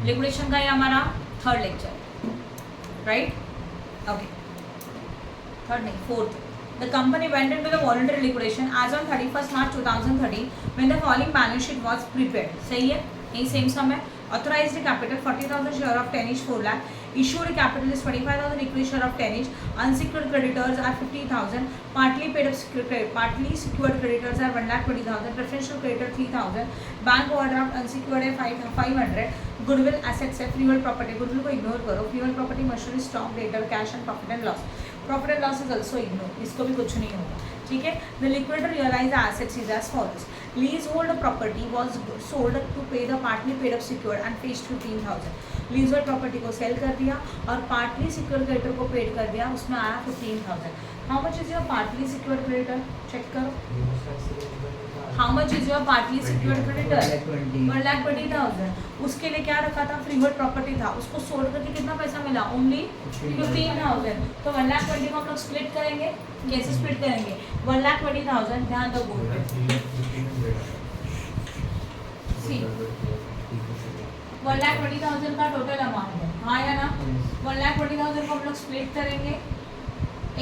Liquidation का ये हमारा third lecture, right? Okay, third नहीं, fourth. The company went into the voluntary liquidation as on 31st March 2013 when the following balance sheet was prepared. सही है, यही same सम है. Authorized capital 40,000 share of 10 each 4 lakh. Issued capital is 25,000 equity share of 10 each. Unsecured creditors are 50,000. Partly paid up secured credit. Partly secured creditors are 1,20,000. Preferential creditor 3,000. Bank overdraft unsecured है 500. Goodwill assets है. Freehold property. Goodwill को ignore करो. Freehold property, machinery, stock, debtor, cash and profit and loss. Profit and loss is also ignore, इसको भी कुछ नहीं होगा. ठीक है. The liquidator realise assets is as follows. Leasehold property was sold to pay the partly paid up secured and fetched 15,000. Leasehold property को sale कर दिया और पार्टली सिक्योर्ड क्रेडिटर को पेड कर दिया, उसमें आया 15,000. How much is your partly secured creditor? Check करो. How much is your partly secured creditor? 1,20,000. उसके लिए क्या रखा था? फ्री होल्ड प्रॉपर्टी था, उसको सोल्ड करके कितना पैसा मिला? ओनली 15,000. तो 1,20,000 को हम लोग स्प्लिट करेंगे. कैसे स्प्लिट करेंगे? 1,20,000. ध्यान दो बोल पे. 1,20,000 का टोटल अमाउंट है, हाँ या ना? 1,20,000 को हम लोग स्प्लिट करेंगे.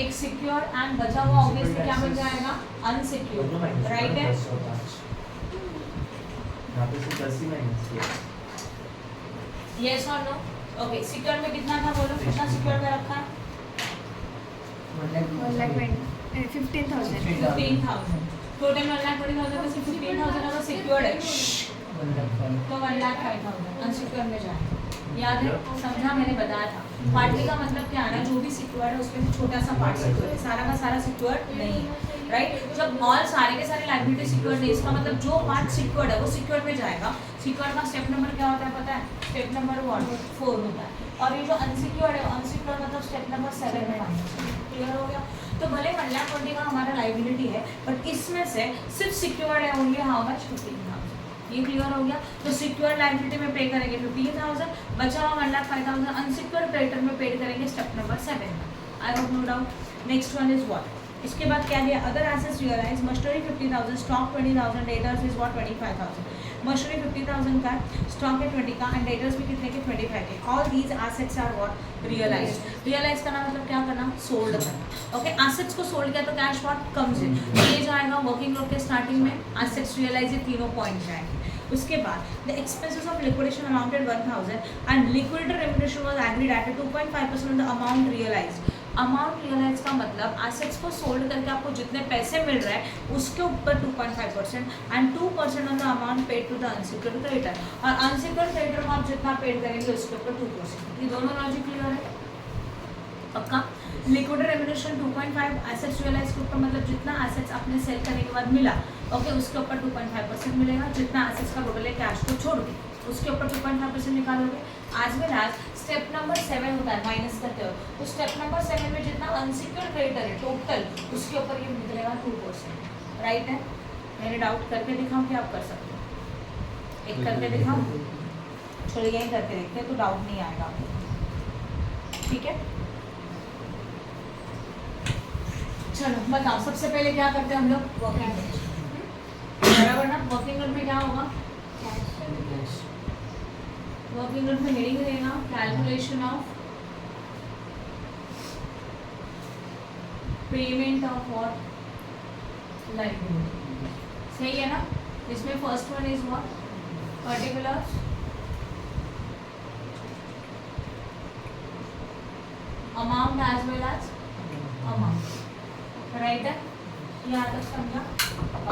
एक सिक्योर एंड बचा हुआ ऑब्वियसली क्या बन जाएगा? अनसिक्योर, राइट है? यस और नो? ओके, सिक्योर में कितना था बोलो? कितना सिक्योर में रखा है? 15,000. 15,000. टोटल 1,20,000 में से 15,000 अगर सिक्योर्ड है तो 1,05,000 अनसिक्योर में जाए. याद है? समझा? मैंने बताया था. पार्टली का मतलब क्या है ना, जो भी सिक्योर है उसमें से छोटा सा पार्ट सिक्योर है, सारा का सारा सिक्योर नहीं है, राइट? जब ऑल सारे के सारे लायबिलिटी सिक्योर नहीं, इसका मतलब जो पार्ट सिक्योर है वो सिक्योर में जाएगा. सिक्योर का स्टेप नंबर क्या होता है पता है? स्टेप नंबर 4 होता है. और ये जो अनसिक्योर है, अनसिक्योर मतलब स्टेप नंबर 7 में आना चाहिए. क्लियर हो गया? तो भले 1,20,000 का हमारा लायबिलिटी है, बट इसमें से सिर्फ सिक्योर है ओनली हाउ मच? 15,000. ये क्लियर हो गया? तो सिक्योर लायबिलिटी में पे करेंगे 15,000, बचा हुआ 1,05,000 अनसिक्योर क्रेडिटर में पे करेंगे स्टेप नंबर 7 में. I hope no doubt. Next one is what? इसके बाद क्या दिया? Other assets realise. Machinery 50,000, stock 20,000, debtors is what? 25,000. Machinery 50,000 का, स्टॉक है 20 का एंड डेटर्स भी कितने के? 25 के. All these assets are what? Realise. Realise करना मतलब क्या करना? सोल्ड करना. ओके, एसेट्स को सोल्ड किया तो कैश व्हाट कम्स इन. ये जाएगा वर्किंग लोग के स्टार्टिंग में. एसेट्स रियलाइज, ये तीनों पॉइंट जाएंगे. उसके बाद the expenses of liquidation amounted 1,000 and liquidator remuneration was agreed at 2.5% of the amount realise. Amount realise का मतलब एसेट्स को सोल्ड करके आपको जितने पैसे मिल रहे हैं उसके ऊपर 2.5% and 2% of the amount paid to the unsecured creditor. और अनसिक्योर्ड क्रेडिटर को आप जितना पेड करेंगे उसके ऊपर 2%. ये दोनों लॉजिक क्लियर है? पक्का? लिक्विडेटर रेम्युनरेशन 2.5, एसेट्स रियलाइज के ऊपर मतलब जितना एसेट्स आपने सेल करने के बाद मिला, ओके, उसके ऊपर 2.5% मिलेगा. जितना एसेट्स का टोटल है कैश को छोड़ के उसके ऊपर 2.5% निकालोगे. आज वेल आज स्टेप नंबर 7 होता है माइनस करते हो, तो स्टेप नंबर 7 में जितना अनसिक्योर्ड क्रेडिटर है टोटल उसके ऊपर ये निकलेगा 2%. राइट है? मैंने डाउट करके दिखाऊं कि आप कर सकते हो? एक करके दिखाऊं? चलो यही करके देखते हैं तो डाउट नहीं आएगा. ठीक है, चलो बताओ. सबसे पहले क्या करते हैं हम लोग? Working note. बराबर ना? वर्किंग नोट में क्या होगा? वर्किंग नोट में हेडिंग देना calculation of payment of what? Liability. सही है ना? इसमें first one is what? Particulars amount as well as amount. Right है? यहाँ तक समझा?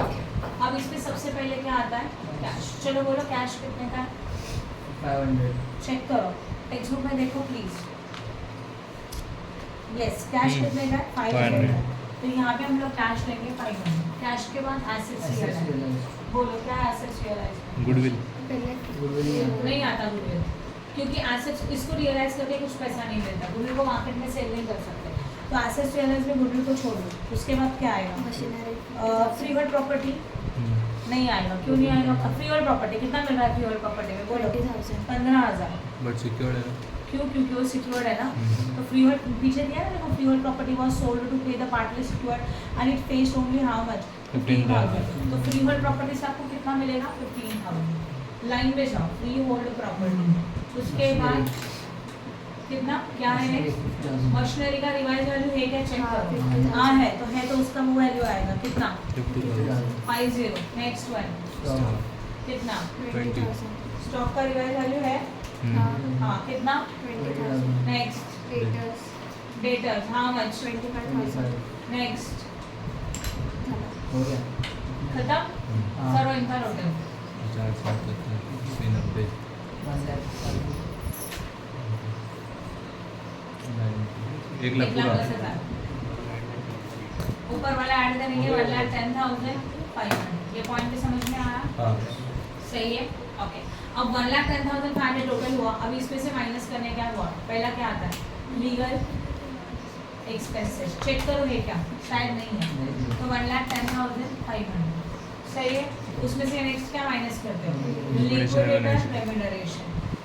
ओके. अब इसमें सबसे पहले क्या आता है? कैश. चलो बोलो कैश कितने का है? 500. चेक करो टेक्स्ट बुक में देखो प्लीज. यस, कैश कितने का है? 500. तो यहाँ पे हम लोग कैश लेंगे 500. कैश के बाद एसेट्स रियलाइज. बोलो क्या एसेट्स रियलाइज? गुडविल. नहीं आता गुडविल, क्योंकि एसेट्स इसको रियलाइज करके कुछ पैसा नहीं मिलता. गुडविल को मार्केट में सेल नहीं कर सकते. तो एसेट्स रियलाइज में गुडविल को छोड़ दो. उसके बाद क्या आएगा? मशीनरी. फ्री होल्ड प्रॉपर्टी नहीं आएगा. क्यों नहीं आएगा? फ्री होल्ड प्रॉपर्टी कितना मिल रहा है? फ्री होल्ड प्रॉपर्टी में बोलो 20,000. 15,000. बट सिक्योर्ड है. क्यों? क्योंकि वो सिक्योर्ड है ना. तो फ्री होल्ड पीछे दिया ना देखो. Free hold property was sold to pay the partly secured and it fetched only how much? 15,000. तो फ्री होल्ड प्रॉपर्टी से आपको कितना मिलेगा? 15,000. लाइन पे जाओ. फ्री होल्ड प्रॉपर्टी उसके बाद कितना क्या है मशीनरी का रिवाइज वैल्यू है क्या चेक करो। हाँ है तो उसका वो वैल्यू आएगा कितना 50। नेक्स्ट वन कितना 20,000. स्टॉक का रिवाइज वैल्यू है हाँ कितना 20,000. Next Debtors debtors how much 25,000. Next हो गया खत्म हाँ। करो इनका टोटल 1 लाख पूरा 1,10,000 ऊपर वाला ऐड करेंगे 1,10,500 ये पॉइंट भी समझ में आया हाँ सही है ओके। अब 1,10,500 टोटल हुआ। अब इसमें से माइनस करने क्या हुआ पहला क्या आता है लीगल एक्सपेंसेस चेक करो है क्या शायद नहीं है तो 1,10,500 सही है। उसमें से नेक्स्ट क्या माइनस करते हो लिक्विडेटर रेम्यूनरेशन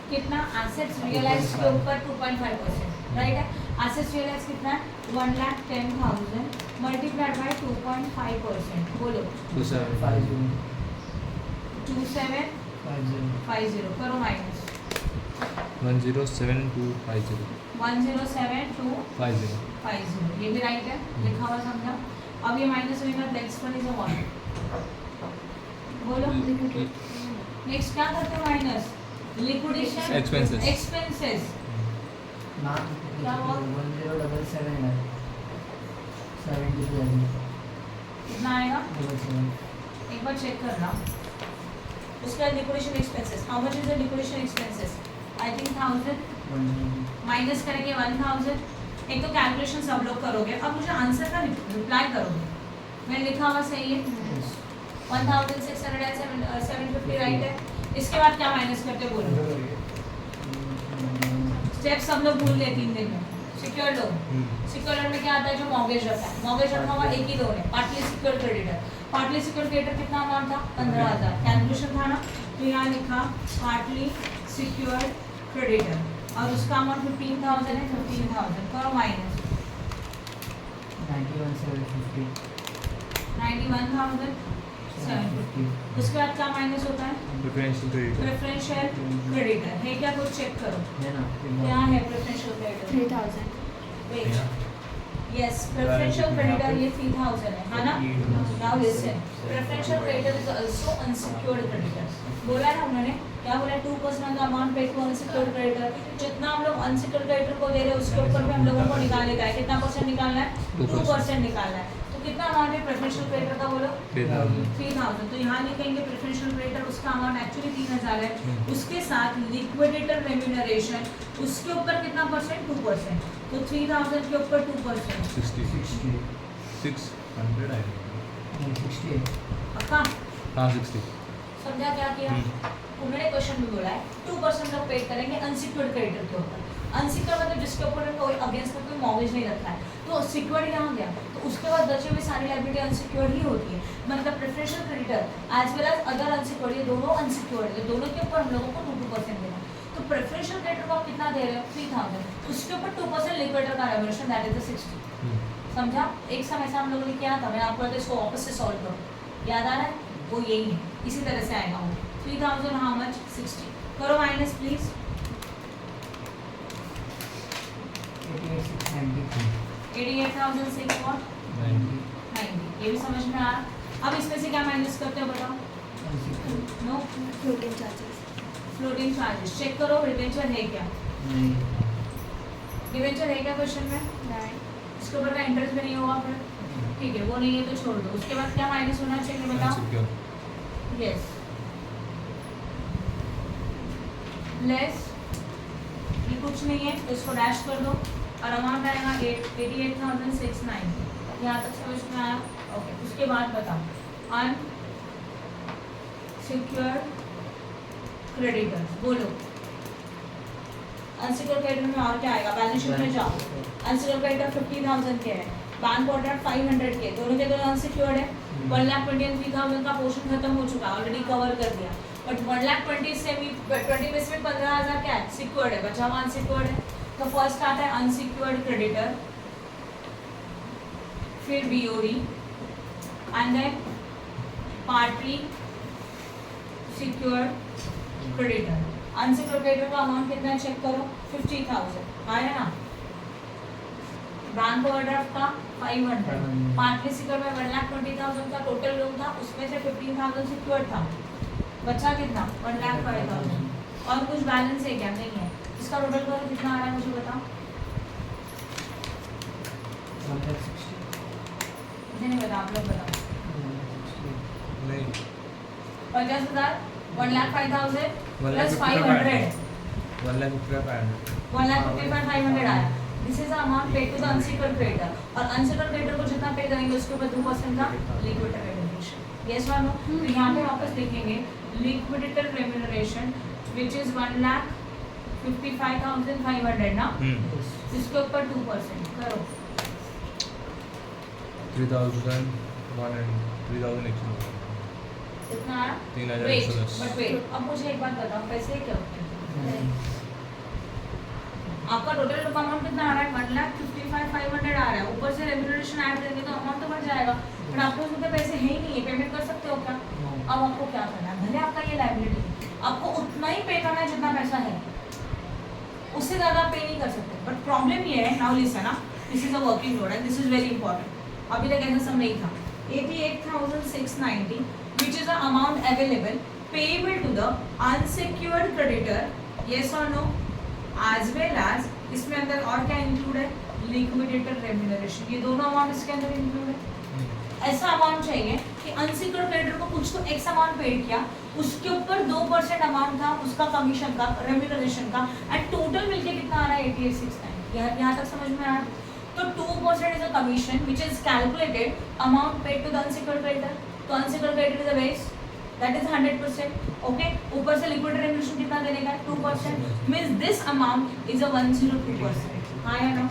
कितना एसेट्स रियलाइज के ऊपर 2.5% राइट है। एसेट्स रियलाइज कितना है 1,10,000 मल्टीप्लाइड बाय 2.5% बोलो 2750 करो माइनस 107250 107250 ये भी राइट है लिखा हुआ समझा। अब ये माइनस होगा नेक्स्ट वन इज अ बोलो नेक्स्ट क्या करते हो माइनस लिक्विडेशन Expenses. एक्सपेंसेस क्या हुआ? 1077 है 72 कितना आएगा एक बार चेक करना। उसका liquidation expenses how much is the liquidation expenses I think 1000 minus करेंगे 1000। एक तो कैलकुलेशन सब लोग करोगे अब मुझे आंसर का रिप्लाई करोगे मैंने लिखा हुआ सही है 1,607 राइट है। इसके बाद क्या माइनस करते हो बोलो स्टेप सब लोग भूल गए 3 दिन में। सिक्योर लोन सिक्योर लोन में क्या आता है जो मॉर्गेज रखा है मॉर्गेज रखा हुआ एक ही लोन है partly secure creditor. Partly secure creditor कितना अमाउंट था 15,000 कैलकुलेशन था ना तो यहाँ लिखा पार्टली सिक्योर क्रेडिटर और उसका अमाउंट 15,000 है 15,000 करो माइनस 91,750 उसके बाद क्या माइनस होता है प्रेफरेंशियल क्रेडिट प्रेफरेंशियल क्रेडिटर है क्या कुछ चेक करो है ना क्या है preferential creditor 3,000. Yes preferential creditor ये 3,000 है ना। Now listen preferential creditor is also unsecured creditor बोला ना उन्होंने क्या बोला 2% of the amount paid to unsecured creditor. जितना हम लोग अनसिक्योर्ड क्रेडिटर को दे रहे हैं उसके ऊपर भी हम लोगों को निकालने का है कितना परसेंट निकालना है 2% निकालना है। तो कितना अमाउंट है प्रेफरेंशियल क्रेडिटर का बोलो 3,000 तो यहाँ लिखेंगे प्रेफरेंशियल क्रेडिटर उसका अमाउंट एक्चुअली 3,000 है। उसके साथ लिक्विडेटर रेम्यूनरेशन उसके ऊपर कितना परसेंट 2% तो 3,000 के ऊपर 2% 600 आएगा पक्का हाँ 60 समझा क्या किया उन्होंने क्वेश्चन में बोला है 2% लोग पेड करेंगे अनसिक्योर्ड क्रेडिटर के ऊपर। अनसिक्योर्ड मतलब जिसके ऊपर कोई अगेंस्ट में कोई मॉर्गेज नहीं रखा है तो सिक्योर्ड यहाँ गया तो उसके बाद बचे हुए सारी लायबिलिटी अनसिक्योर्ड ही होती है। मतलब preferential creditor as well as other unsecured ये दोनों अनसिक्योर्ड है दोनों के ऊपर हम लोगों को 2% देना। तो प्रेफरेंशियल क्रेडिटर को आप कितना दे रहे हो 3,000 उसके ऊपर 2% लिक्विडेटर का रेवल्यूशन दैट इज द 60 समझा। एक समय से हम लोगों ने किया था मैंने आपको तो इसको वापस से सॉल्व करो याद आ रहा है वो यही है इसी तरह से आएगा वो 3,000 हाउ मच 60 करो माइनस प्लीज 88,600 व्हाट 90 ये भी समझ में आ रहा। अब इसमें से क्या माइनस करते हो बताओ no Floating charges. Floating charges check करो डिबेंचर है क्या डिबेंचर है क्या क्वेश्चन में Right. इसके ऊपर का इंटरेस्ट भी नहीं होगा फिर ठीक है वो नहीं है तो छोड़ दो। उसके बाद क्या माइनस होना चाहिए बताओ यस लेस ये कुछ नहीं है तो इसको डैश कर दो और अमाउंट आएगा 88,690 यहाँ तक समझ में आया ओके। उसके बाद बताओ अनसिक्योर्ड क्रेडिटर्स बोलो अनसिक्योर्ड क्रेडिटर में और क्या आएगा बैलेंस शीट में जाओ अनसिक्योर्ड क्रेडिटर 50,000 के है बैंक ऑर्डर 500 के दोनों के दोनों अनसिक्योर्ड है 1,23,000 का पोर्शन खत्म हो चुका है ऑलरेडी कवर कर दिया बट 1,20,000 से भी 20 में से 15,000 क्या है सिक्योर्ड है बचा हुआ अनसिक्योर्ड है। तो फर्स्ट आता है अनसिक्योर्ड क्रेडिटर फिर BOD and then partly secured creditor unsecured creditor का अमाउंट कितना है चेक करो 50,000 आया ना। बैंक ओवरड्राफ्ट का 500, पार्टली सिक्योर्ड में 1,20,000 का टोटल लोन था, उसमें से 15,000 सिक्योर्ड था, बचा कितना 1,05,000। और कुछ बैलेंस है क्या? नहीं है। इसका टोटल करो कितना आ रहा है मुझे बताओ। 160 मुझे नहीं पता, आप लोग बताओ। नहीं 50,000 1,05,000 प्लस 500 1,55,500 आया। This is the amount paid to the unsecured creditor. और अनसिक्योर्ड क्रेडिटर को जितना पे करेंगे उसके ऊपर 2% का लिक्विडेटर रेम्युनरेशन। यस और नो? तो यहाँ पे वापस लिखेंगे लिक्विडेटर रेम्युनरेशन व्हिच इज 1,55,500 ना, इसके ऊपर 2% करो। 3,100 कितना आया? 3,110। बट वेट, अब मुझे एक बात बताओ, पैसे क्या होते हैं? आपका टोटल अमाउंट कितना आ रहा है? 1,55,500 आ रहा है। ऊपर से रेम्युनरेशन ऐड करेंगे तो अमाउंट तो बढ़ जाएगा, बट आपके पास उतने पैसे है ही नहीं है, पेमेंट कर सकते हो क्या? अब आपको क्या करना है? भले आपका ये लायबिलिटी, आपको उतना ही पे करना है जितना पैसा है, उससे ज़्यादा पे नहीं कर सकते। बट प्रॉब्लम ये है, now listen, this is a working load and this is very important. अभी तक ऐसा सब नहीं था। 88,690 which is the amount available payable to the unsecured creditor, yes or no, as well as इसमें अंदर और क्या इंक्लूड है? Liquidator remuneration. ये दोनों अमाउंट इसके अंदर इंक्लूड है। ऐसा अमाउंट चाहिए कि अनसिक्योर्ड क्रेडिटर को कुछ तो एक्स अमाउंट पेड किया, उसके ऊपर 2% अमाउंट था उसका कमीशन का, रेम्युनरेशन का, एंड टोटल मिलके कितना आ रहा है? 88,690। यहाँ तक समझ में आया? तो 2% is a commission which is calculated amount paid to the unsecured creditor. तो unsecured creditor is a base, that is 100%। Okay, ऊपर से लिक्विड रेम्युनरेशन कितना देने का है? 2%। Means this amount is a 102%। हाँ या नो?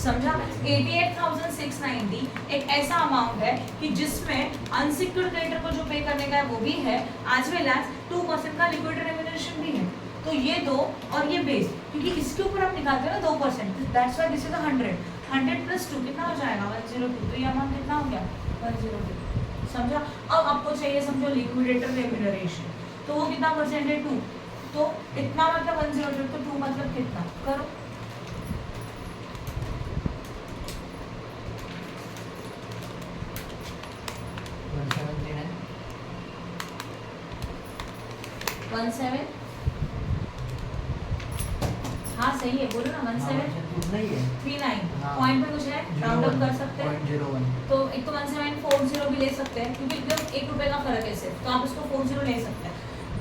समझा? 88,690 एक ऐसा अमाउंट है कि जिसमें अनसिक्योर्ड क्रेडिटर को जो पे करने का है वो भी है, एज वेल एज 2% का लिक्विड रेम्युनरेशन भी है। तो ये दो और ये बेस, क्योंकि इसके ऊपर आप निकालते हो ना 2%, that's why this is 100 plus 2 कितना हो जाएगा? 102। तो ये अमाउंट कितना हो गया? 102। समझा? अब आपको चाहिए समझो लिक्विडेटर रेम्युनरेशन, तो वो कितना परसेंट है? 2। तो इतना मतलब 102, तो 2 मतलब कितना? करो। वन सेवन, हाँ सही है, बोलो ना 1739। पॉइंट में कुछ है, राउंड अप कर सकते हैं। 0.01। तो एक तो 1740 भी ले सकते हैं, क्योंकि एकदम 1 रुपये का फर्क है सिर्फ, तो आप इसको 40 ले सकते हैं।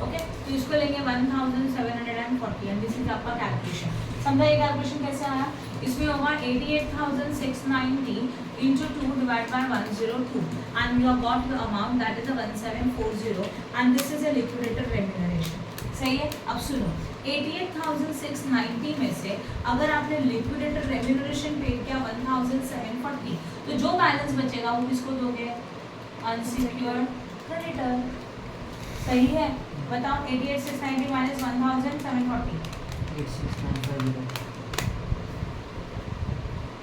ओके, तो इसको लेंगे 1740 एंड दिस इज आपका कैलकुलेशन। समझा ये कैलकुलेशन कैसे आया? इसमें होगा 88,690 into 2 divided by 102 and you have got the amount that is a 1740 and this is a liquidator remuneration. सही है? अब सुनो, 88,690 में से अगर आपने लिक्विडेटर रेम्युनरेशन पे किया 1,740, तो जो बैलेंस बचेगा वो किसको दोगे? Unsecured creditor. सही है? बताओ 88,690 माइनस 1,740, 86,950।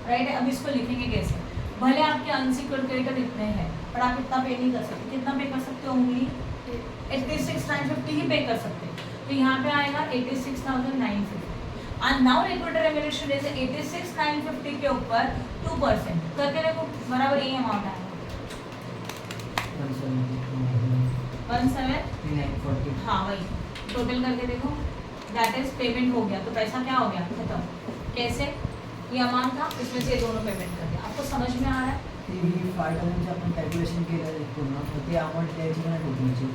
राइट है? अब इसको लिखेंगे कैसे? भले आपके अनसिक्योर्ड क्रेडिटर इतने हैं, पर आप इतना पे नहीं कर सकते। कितना पे कर सकते हो? ओनली 86,950 ही पे कर सकते। तो यहाँ पे आएगा 86,950 and now liquidator remuneration is 86,950 के ऊपर 2% करके देखो, बराबर यही अमाउंट आएगा 1,73940। हाँ वही टोटल करके देखो, दैट इज पेमेंट हो गया। तो पैसा क्या हो गया? खत्म। कैसे? ये अमाउंट था, इसमें से ये दोनों पेमेंट कर दिया। आपको समझ में आ रहा है? ही 5,000 चे आपण कॅल्क्युलेशन केलं पूर्ण, तर ते अमाउंट द्यायची का नाही टोटलची?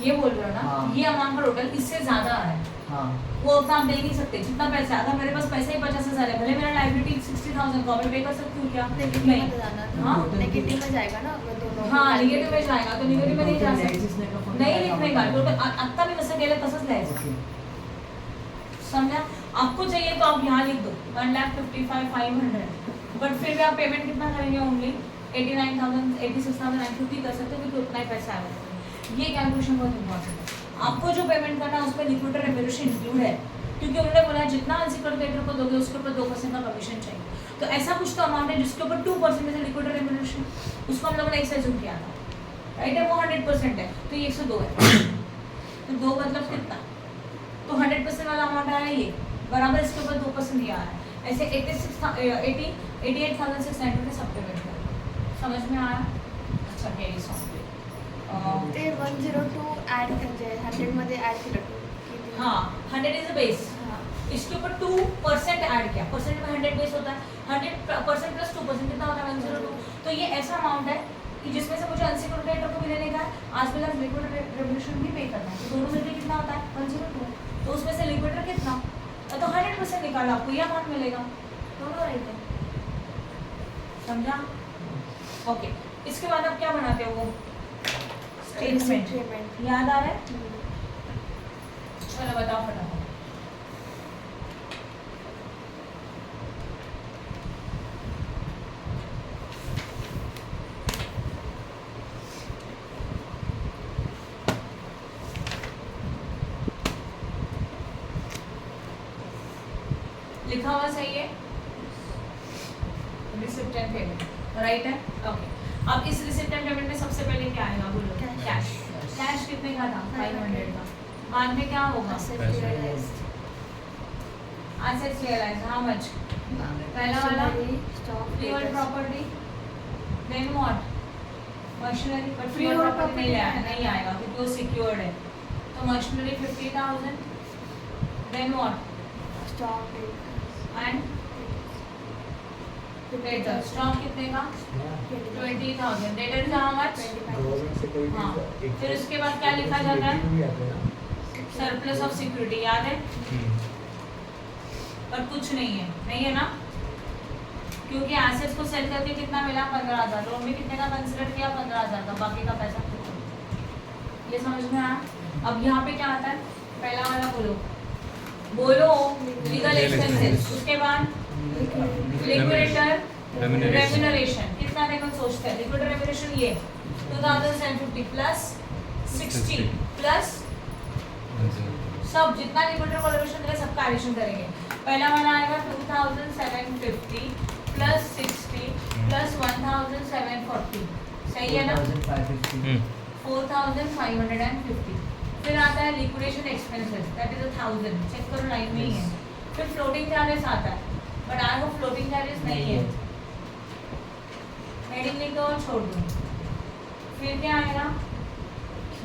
ये बोल रहे हो ना? हाँ। ये अमाउंट का टोटल इससे ज्यादा आ रहा है, हां, वो उतना आप दे नहीं सकते। जितना पैसा, अगर मेरे पास पैसा ही 50,000 है, भले मेरा लाइबिलिटी 60,000 का, मैं पे कर सकती हूँ क्या? नेगेटिव नहीं। में जाना हाँ? नेगेटिव में जाएगा ना अगर दोनों हाँ निगेटिव में जाएगा, तो निगेटिव में नहीं जा सकते, द्यायचीच नाही का फक्त नहीं काय लिखने का। amount टोटल आत्ता मी कसं केलं तसंच लिहायचं। ओके. समझा? आपको चाहिए तो आप यहाँ लिख दो 1,55,500, बट फिर भी आप पेमेंट कितना करेंगे? ओनली 86,950 कर सकते हो, क्योंकि उतना ही पैसा आएगा। ये कैलकुलेशन बहुत इंपॉर्टेंट है। आपको जो पेमेंट करना है उसमें लिक्विडेटर रेम्युनरेशन इंक्लूड है, क्योंकि उन्होंने बोला है जितना अनसिक्योर्ड क्रेडिटर को दोगे उसके ऊपर 2% का कमीशन चाहिए। तो ऐसा कुछ तो अमाउंट है जिसके ऊपर 2% में से लिक्विडेटर रेम्युनरेशन, उसको हम लोगों ने एक्सरसाइज किया था, राइट है? वो 100% है, तो ये 102 है। तो 2 मतलब कितना? तो 100% वाला अमाउंट आया ये बराबर इसके ऊपर 2% ये आ रहा है। ऐसे 88,690 सब पेमेंट कर। समझ में आया? अच्छा कैरी सॉन्ग ते 102 ॲड म्हणजे 100 मध्ये ॲड केलं टू हाँ 100 इज द बेस। हाँ इसके ऊपर 2% ऐड किया, परसेंट में 100 बेस होता है, 100% प्लस 2% कितना होता है 102। तो ये ऐसा अमाउंट है कि जिसमें से मुझे अनसिक्योर्ड क्रेडिटर को भी लेने का है, आज वेल एज लिक्विड रेवोल्यूशन भी पे करना है, तो दोनों मिलकर कितना होता है 102। तो उसमें से लिक्विडेटर कितना, तो 100% निकाला, आपको ये अमाउंट मिलेगा। दोनों राइट है, समझा? ओके, इसके बाद आप क्या बनाते हो वो स्टेटमेंट, याद आ रहा है? चलो बताओ फटाफट। लिखा हुआ सही है? रिसिप्ट एंड पेमेंट राइट है? ओके, अब इस रिसिप्ट एंड पेमेंट में सबसे पहले क्या आएगा बोलो? कैश। कैश कितने का था? 500 का। बाद में क्या होगा? assets realized how much? पहला वाला freehold property, then what? machinery, but freehold property नहीं आएगा क्योंकि वो secured है। तो machinery 50,000, then what? and debtor stock कितने का? 20,000, debtor is how much? हाँ, फिर उसके बाद क्या लिखा जाता है? सरप्लस ऑफ सिक्योरिटी, याद है? पर कुछ नहीं है ना, क्योंकि एसेट्स को सेल करके कितना मिला? 15,000। लोन में कितने का कंसीडर किया? 15,000 का, बाकी का पैसा खत्म। ये समझ में आया? अब यहाँ पे क्या आता है? पहला वाला बोलो लीगल एक्सपेंसेस, उसके बाद लिक्विडेटर रेम्यूनरेशन। कितना देखो सोचते हैं, लिक्विडेटर रेम्यूनरेशन ये 2,750 प्लस 60 प्लस सब जितना लिक्विडेटर को रेम्यूनरेशन मिले सबका एडिशन करेंगे। पहला वाला आएगा 2,750 प्लस 60 प्लस 1,740, सही है ना? 4,550। फिर आता है liquidation expenses, that is 1,000। Check करो लाइन में ही है। फिर फ्लोटिंग चार्जेस आता है, बट आज वो फ्लोटिंग चार्जेस नहीं है, हेडिंग लिख दो और छोड़ दो। फिर क्या आएगा?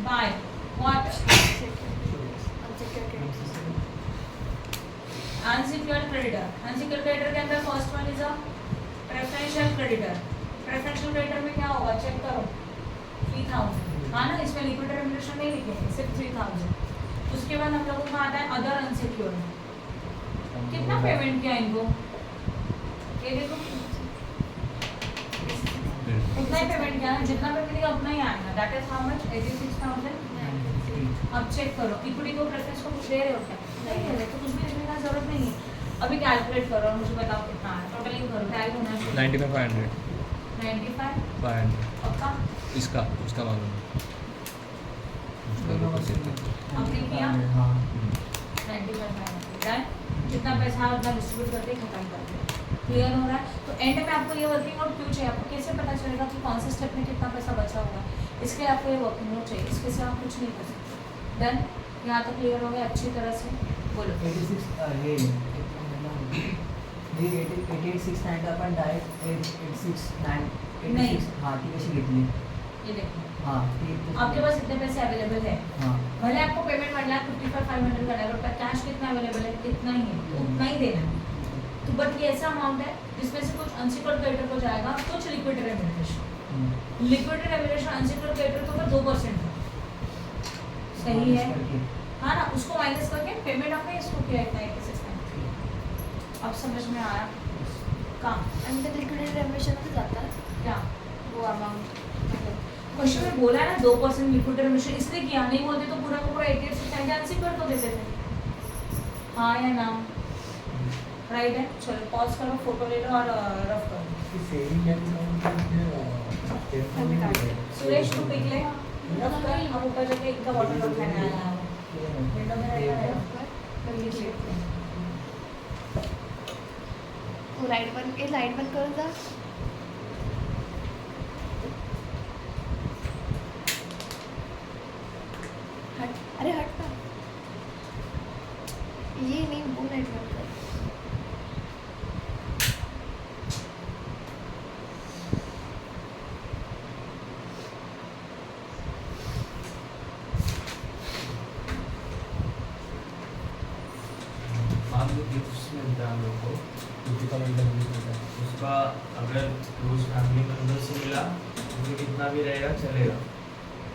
By what? Unsecured creditor. Unsecured creditor के अंदर first one is a preferential creditor. Preferential creditor में क्या होगा? चेक करो 3,000, हाँ ना, इसमें लिक्विड रेम्यूनरेशन नहीं लिखेंगे, सिर्फ 3,000। उसके बाद हम लोगों का आता है अदर अनसिक्योर्ड। कितना पेमेंट किया इनको? ये देखो उतना ही पेमेंट किया, जितना पेमेंट किया उतना ही आएगा, दैट इज हाउ मच? 86,000। अब चेक करो इक्विटी को प्रेफरेंस को कुछ दे रहे हो क्या? नहीं दे रहे, तो कुछ भी देने का जरूरत नहीं है। अभी कैलकुलेट करो और मुझे बताओ कितना है, टोटलिंग करो, टैली होना चाहिए। 95,500 95 पक्का? इसका उसका मालूम है। आपने किया 95 डन। जितना पैसा है उतना डिस्ट्रीब्यूट करके खत्म कर दो। क्लियर हो रहा है? तो एंड में आपको ये वर्किंग नोट क्यों चाहिए? आपको कैसे पता चलेगा कि कौन से स्टेप में कितना पैसा बचा होगा? इसके लिए आपको ये वर्किंग नोट चाहिए, इसके से आप कुछ नहीं कर सकते। डन, यहाँ तक क्लियर हो गया अच्छी तरह से? बोलो 88,690 आपण डायरेक्ट 86,986 नहीं। हाँ ती कशी घेतली? ये देखो हाँ आपके पास इतने पैसे अवेलेबल है, हाँ भले आपको पेमेंट 1,55,500 करना है, बट कैश कितना अवेलेबल है? इतना ही है, तो उतना ही देना है। तो बट ये ऐसा अमाउंट है जिसमें से कुछ अनसिक्योर्ड क्रेडिटर को जाएगा, कुछ liquid remuneration. Liquid remuneration unsecured creditor को 2% है, सही है? हाँ ना, उसको माइनस करके पेमेंट आपने इसको किया इतना 86,900। अब समझ में आया काम? आणि ते लिक्विडेट रेम्युनरेशनमध्ये जातात क्या वो अमाउंट क्वेश्चन में बोला है ना 2% लिक्विड रेम्यूनरेशन, इसलिए किया, नहीं बोलते तो पूरा का पूरा 88,690 अनसिक्योर्ड को देते थे। हाँ या ना? राइट है? चलो पॉज करो, फोटो ले लो और रफ करो। सुरेश तू पिक ले, रफ कर। हम ऊपर जाके इनका बॉटल उठाने आया है, विंडो में रहेगा, फिर लिख लेते हैं। वो लाइट बंद करून जा। हट, अरे हट ना। ये नहीं वो नेटवर्क है। मान लो गिफ्ट्स मिलता है हम लोग को, किसी का मतलब नहीं होता है। उसका अगर रोज फैमिली मेम्बर से मिला तो कितना भी रहेगा चलेगा,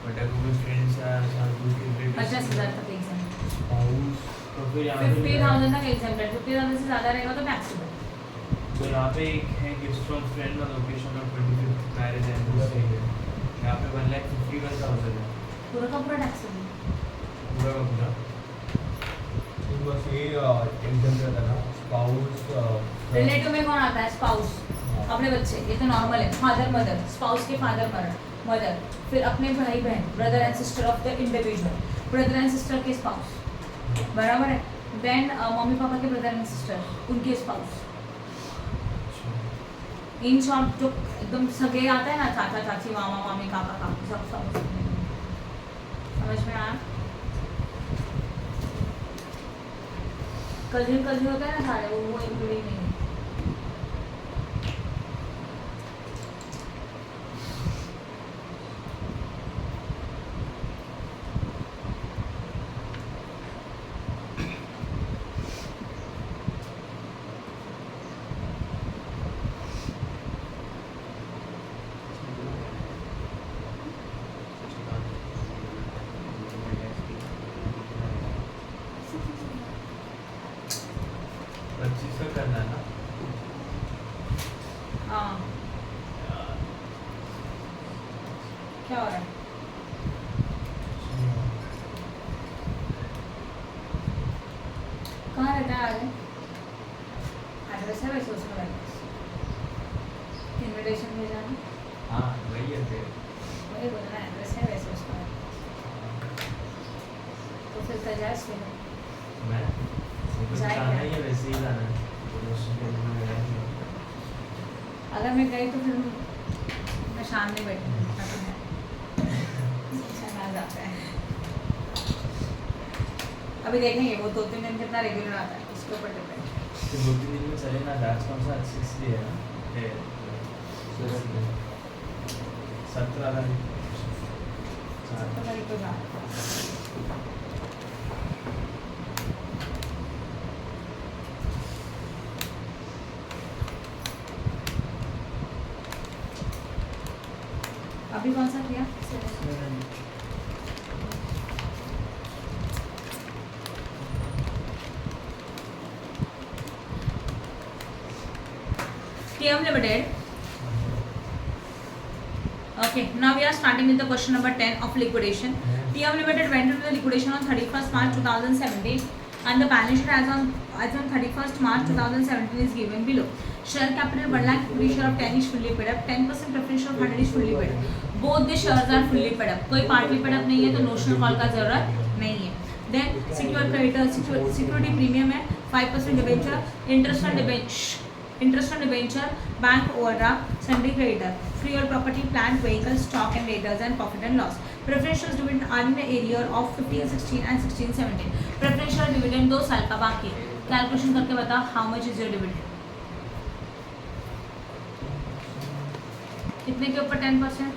बट अगर कोई फ्रेंड्स या दूर के रिलेटिव्स 50,000 तक एग्जाम, स्पाउस तो फिर यहाँ पे 50,000 तक एग्जाम, 50,000 से ज़्यादा रहेगा तो टैक्सेबल। तो यहाँ पे एक है gift from friend on location of 25th marriage anniversary है, यहाँ पे 1,51,000 है पूरा का पूरा टैक्सेबल। पूरा का पूरा। बस ये टेंशन रहता था स्पाउस रिलेटिव में कौन आता है? स्पाउस, अपने बच्चे, ये तो नॉर्मल है। फादर मदर, स्पाउस के फादर मदर, फिर अपने भाई बहन, brother and sister of the individual, brother and sister के स्पाउस, बराबर है। देन मम्मी पापा के ब्रदर एंड सिस्टर, उनके स्पाउस। इन शॉर्ट जो एकदम सगे आता है ना, चाचा चाची, मामा मामी, काका काकी, सब समझ में आया? कजिन होता है ना सारे, वो इंक्लूडिंग नहीं है। करना है ना। हाँ, क्या हो रहा है? कहाँ रहता है आगे? एड्रेस है वैसे उसका एड्रेस, इनविटेशन भेजा ना, हाँ वही है फिर। वही बोलना, एड्रेस है वैसे उसका एड्रेस। तो फिर सजाइश फिर मैं मुझे जाएगा। जाना ही है, वैसे ही जाना है। अगर मैं गई तो फिर मैं शाम में बैठूंगी, जाता है। अभी देखेंगे वो 2-3 दिन कितना रेगुलर आता है, उसके ऊपर डिपेंड। तो 2-3 दिन में चले ना, बैच कौन सा 60 है ना, 17 तारीख 17 तारीख को जाना। अभी कौन सा किया? TM Limited. Okay, now we are starting with the question number 10 of liquidation. TM Limited went into the liquidation on 31st March 2017 and the balance sheet as on 31st March 2017 is given below. Share capital 1 lakh, equity share of 10 is fully paid up, 10% preferential of 100 is fully paid up. Both the shares are fully paid up. कोई partly paid up नहीं है तो notional call का जरूरत नहीं है. Then secure creditor, security premium है 5% debenture, interest on debenture, bank overdraft, sundry creditor, free or property, plant, vehicle, stock and debtors and profit and loss. Preferential dividend are in the area of 15-16 and 16-17. Preferential dividend 2 साल का बाकी है. Calculation करके बताओ how much is your dividend? कितने के ऊपर 10%?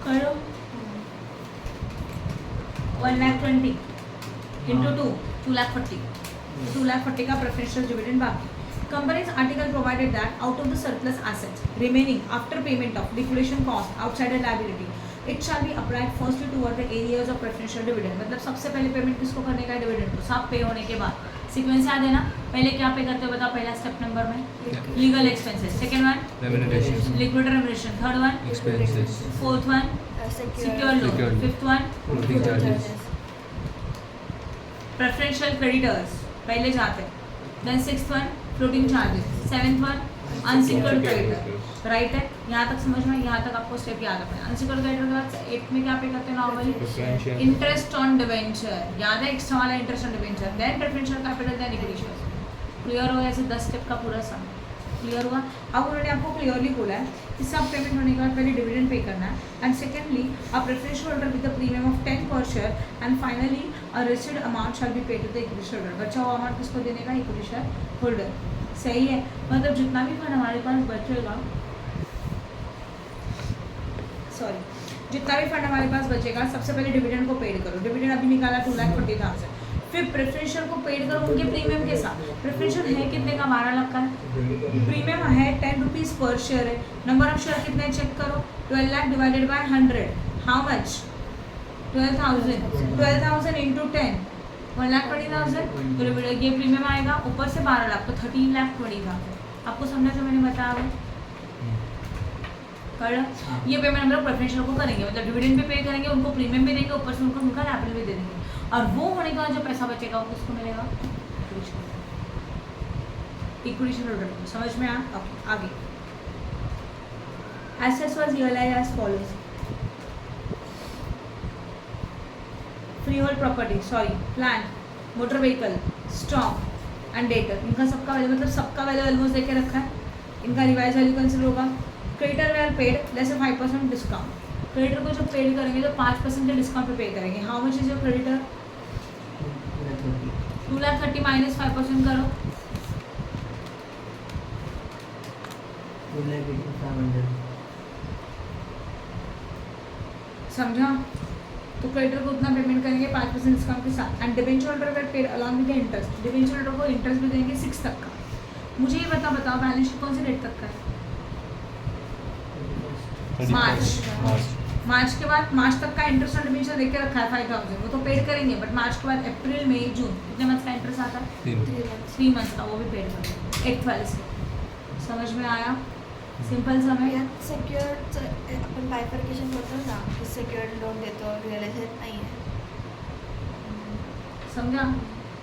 करो 1,20,000 into 2,40,000. 2,40,000 का preferential dividend बाकी. Company's article provided that out of the surplus assets remaining after payment of liquidation cost outside liability, it shall be applied firstly toward the areas of preferential dividend. मतलब सबसे पहले payment किसको करने का है? Dividend को. सब पे होने के बाद सीक्वेंस याद है ना? पहले क्या पे करते हो बताओ? पहला स्टेप नंबर में legal expenses, second one remuneration, liquid remuneration, third one expenses, fourth one secure loan, fifth one closing charges, preferential creditors पहले जाते हैं, then sixth one floating charges, seventh one unsecured creditor. Right है? यहाँ तक समझ में? यहाँ तक आपको स्टेप याद रखना है. अनसिक्योर्ड क्रेडिटर के बाद 8 में क्या पे करते हैं नॉर्मली? Interest on debenture. याद है? एक्स्ट्रा वाला interest on debenture, then preferential capital, then equity share. Clear हो? ऐसे 10 स्टेप का पूरा सम क्लियर हुआ. अब उन्होंने आपको क्लियरली बोला है कि सब पेमेंट होने के बाद पहले डिविडेंड पे करना है, and secondly a preferential holder with the premium of 10 per share, and finally और received amount shall be paid to the equity share holder. बचा हुआ अमाउंट किसको देने का? Equity share holder. सही है, मतलब जितना भी फंड हमारे पास बचेगा, जितना भी फंड हमारे पास बचेगा सबसे पहले डिविडेंड को पेड करो। डिविडेंड अभी निकाला 2,40,000, फिर प्रेफरेंशियल को पेड करो उनके प्रीमियम के साथ। प्रेफरेंशियल है कितने का? 12 लाख का है। प्रीमियम है 10 रुपीज़ पर शेयर है। नंबर ऑफ शेयर कितने चेक करो? 12 lakh divided by 100, how much? 12,000। 12,000 into 10, 1,20,000। तो ये प्रीमियम आएगा, ऊपर से 12 लाख, तो 13,20,000। आपको समझा जो मैंने बताया वो? कर ये पेमेंट हम लोग प्रेफरेंशियल को करेंगे, मतलब डिविडेंड भी पे करेंगे, उनको प्रीमियम भी देंगे, ऊपर से उनको उनका कैपिटल भी दे देंगे। और वो होने का जो पैसा बचेगा वो किसको मिलेगा? इक्विटी शेयर होल्डर को। समझ में आया? ओके, आगे। Assets was realised as follows: free hold property, plant, motor vehicle, stock and debtor. इनका सबका वैल्यू, मतलब सबका वैल्यू ऑलमोस्ट देके रखा है। इनका रिवाइज वैल्यू कंसिडर होगा। Creditor were paid less 5% discount. Creditor को जब पेड करेंगे तो 5% के डिस्काउंट पे पे करेंगे। How much is your creditor? 2,30,000 minus 5% करो, 2,80,500। समझा? तो क्रेडिटर को उतना पेमेंट करेंगे 5% डिस्काउंट के साथ। And debenture holder were paid along with the interest. Debenture holder को इंटरेस्ट भी देंगे 6 तक का। मुझे ये बताओ बैलेंस शीट कौन से डेट तक का है? मार्च के बाद, मार्च तक का इंटरेस्ट और डिबेंचर देके रखा है 5,000, वो तो पेड करेंगे। बट मार्च के बाद अप्रैल, मई, जून कितने मंथ का इंटरेस्ट आता है? 3 मंथ का, वो भी पेड करेंगे 8/12 से। समझ में आया? सिंपल समय। यात सेक्युअर्ड आपण बायफर्केशन करतो ना, की सेक्युअर्ड लोन देतो, रिअलाइज नाही आहे. समझा?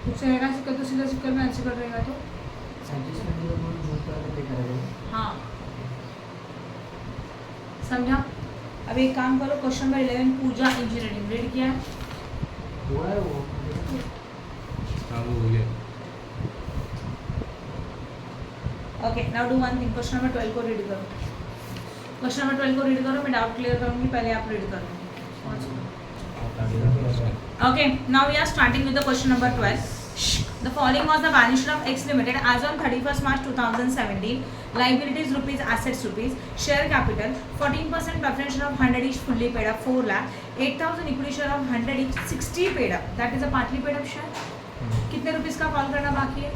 कुछ रहेगा सिक्योर तो सीधा सिक्योर में अनसिक्योर रहेगा तो हाँ, समझा? अब एक काम करो, क्वेश्चन नंबर 11 पूजा इंजीनियरिंग रीड किया है? हुआ है वो। हाँ वो हो गया। Okay, now do one thing, question number 12 को रीड करो। क्वेश्चन नंबर 12 को रीड करो, मैं डाउट क्लियर करूंगी, पहले आप रीड करो। Okay, now we are starting with the question number 12. The following was the balance sheet of X Limited as on 31st March 2017. Liabilities rupees, assets rupees, share capital 14% preference share of 100 each fully paid up 4 lakh, 8,000 equity share of 100 each 60 paid up. That is a partly paid up share. कितने rupees का call करना बाकी है?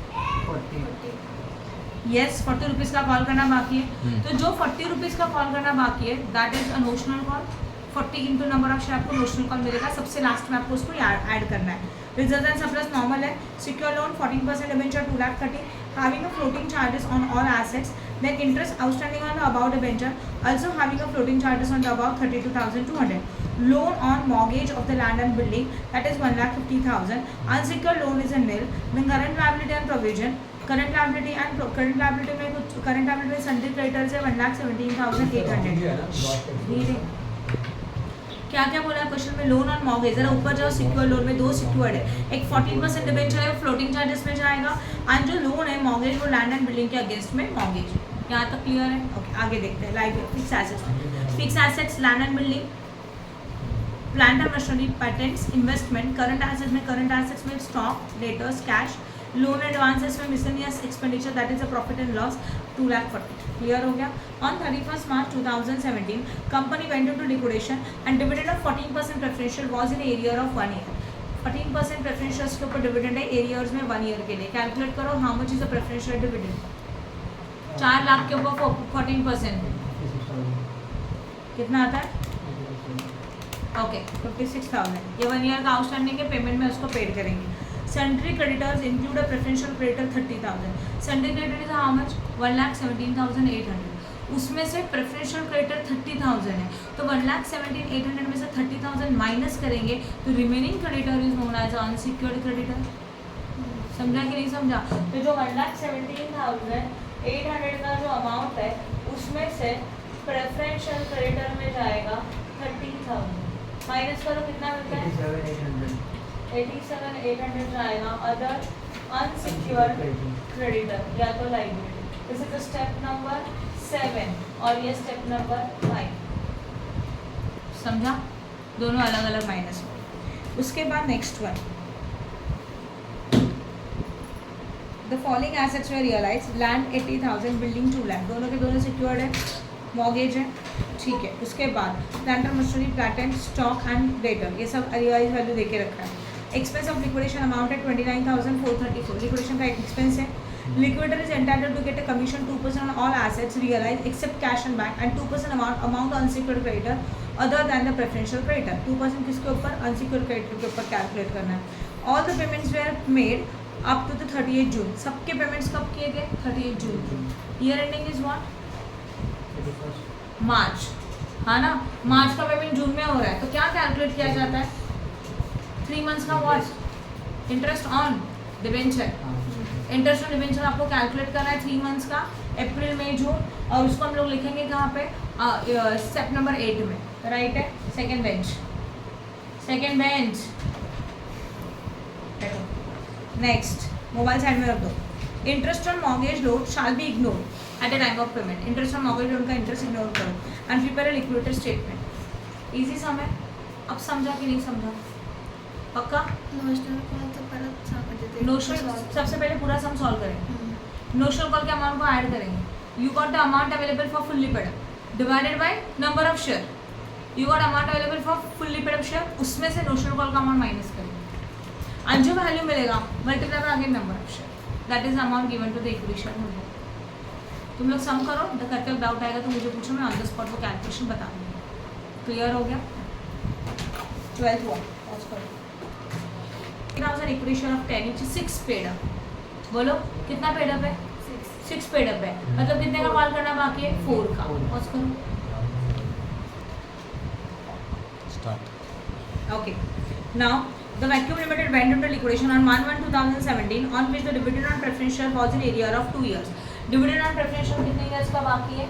40। Yes, 40 rupees का call करना बाकी है। तो जो 40 रुपीस का कॉल करना बाकी है, that is a notional call. 40 into number of share आपको नोशनल कॉल मिलेगा। सबसे लास्ट में आपको उसको ऐड करना है। रिजर्व एंड सरप्लस नॉर्मल है। Secure loan 14% debenture 2,30,000 having a floating charges on all assets, then interest outstanding on the above debenture also having a floating charges on the above 32,200. Loan on mortgage of the land and building, that is 1,50,000. Unsecured loan is a nil. Then current liability and provision, current liability में sundry creditors है 1,17,800। क्या क्या बोला है question में? Loan और mortgage. जरा ऊपर जाओ, सिक्योर लोन में 2 सिक्योर्ड है, एक 14% डिबेंचर है, वो फ्लोटिंग चार्जेस में जाएगा, और जो लोन है मॉर्गेज वो लैंड एंड बिल्डिंग के अगेंस्ट में मॉर्गेज। यहाँ तक क्लियर है? ओके, आगे देखते हैं। Liability, fix assets land and building, plant and machinery, patents, investment. Current assets में stock, debtors, cash. Loan advances में miscellaneous expenditure, that is a profit and loss 2,40,000। Clear हो गया? On 31st March 2017 company went into liquidation and dividend of 14% preferential was in arrear of 1 year. 14% प्रेफरेंशियल्स के ऊपर dividend है arrears में 1 year के लिए। Calculate करो how much is the preferential dividend. 4 lakh के ऊपर 14% कितना आता है? ओके, 56,000। ये 1 ईयर का आउटस्टैंडिंग के पेमेंट में उसको पेड करेंगे। Sundry creditors include a preferential creditor 30,000. Sundry creditor is how much? 1,17,800. उसमें से प्रेफरेंशियल क्रेडिटर 30,000 है, तो 1,17,800 में से 30,000 माइनस करेंगे तो remaining creditor is known as unsecured creditor. समझा कि नहीं समझा? तो जो 1,17,800 का जो अमाउंट है उसमें से प्रेफरेंशियल क्रेडिटर में जाएगा 30,000, माइनस करो कितना मिलता है? 87,800 जाएगा अदर अनसिक्योर्ड क्रेडिटर या तो liability. This is the step number 7 और ये स्टेप नंबर 5। समझा? दोनों अलग अलग माइनस। उसके बाद next one the following assets were realise, land 80,000, building 2 lakh, दोनों के दोनों सिक्योर्ड है, मॉर्गेज है, ठीक है। उसके बाद planter machinery, patent, stock and debtor, ये सब रियलाइज वैल्यू देके रखा है। एक्सपेंस ऑफ लिक्विडेशन अमाउंट है 29,434, लिक्विडेशन का एक एक्सपेंस है। Liquidator is entitled to get a commission 2% on all assets realise except cash and bank and 2% amount unsecured creditor other than the preferential creditor. 2% किसके ऊपर? Unsecured creditor के ऊपर calculate करना है। All the payments were made up to the 38 June, सबके payments कब किए गए? 38 June. Year ending is what? March, हाँ ना, मार्च का पेमेंट जून में हो रहा है, तो क्या कैलकुलेट किया जाता है? 3 मंथ्स का what? Interest on debenture, interest on debenture आपको कैलकुलेट करना है 3 मंथ्स का, अप्रैल मई जून, और उसको हम लोग लिखेंगे कहाँ पे? स्टेप नंबर 8 में, राइट है। Second bench, second bench, next mobile side में रख दो। Interest on mortgage loan shall be ignore at the time of payment, interest on mortgage loan का इंटरेस्ट इग्नोर करो and prepare a liquidator statement. Easy sum है, अब समझा कि नहीं समझा? पक्का? नोशनल कॉल तो परत समझते हैं। नोशनल सबसे पहले पूरा सम सॉल्व करेंगे, नोशनल कॉल के अमाउंट को ऐड करेंगे। You got the amount available for fully paid divided by number of share, you got amount available for fully paid share, उसमें से नोशनल कॉल का अमाउंट माइनस करेंगे और जो वैल्यू मिलेगा multiply by again number of share, that is the amount given to the equity share holder. तुम लोग सम करो, द करके डाउट आएगा तो मुझे पूछो, मैं ऑन द स्पॉट वो कैलकुलेशन बता दूँगी। क्लियर हो गया? 12th हुआ, पॉज करो। 10,000 equity share of 10 which is 6 paid up, बोलो कितना पेड अप है? 6 पेड अप है, मतलब कितने का कॉल करना बाकी है? 4 का। पॉज करो, start. okay. Now the vacuum limited went into liquidation on 1/1/2017 on which the dividend on preferential was in arrear of 2 years. Dividend on preferential कितने ईयर्स का बाकी है?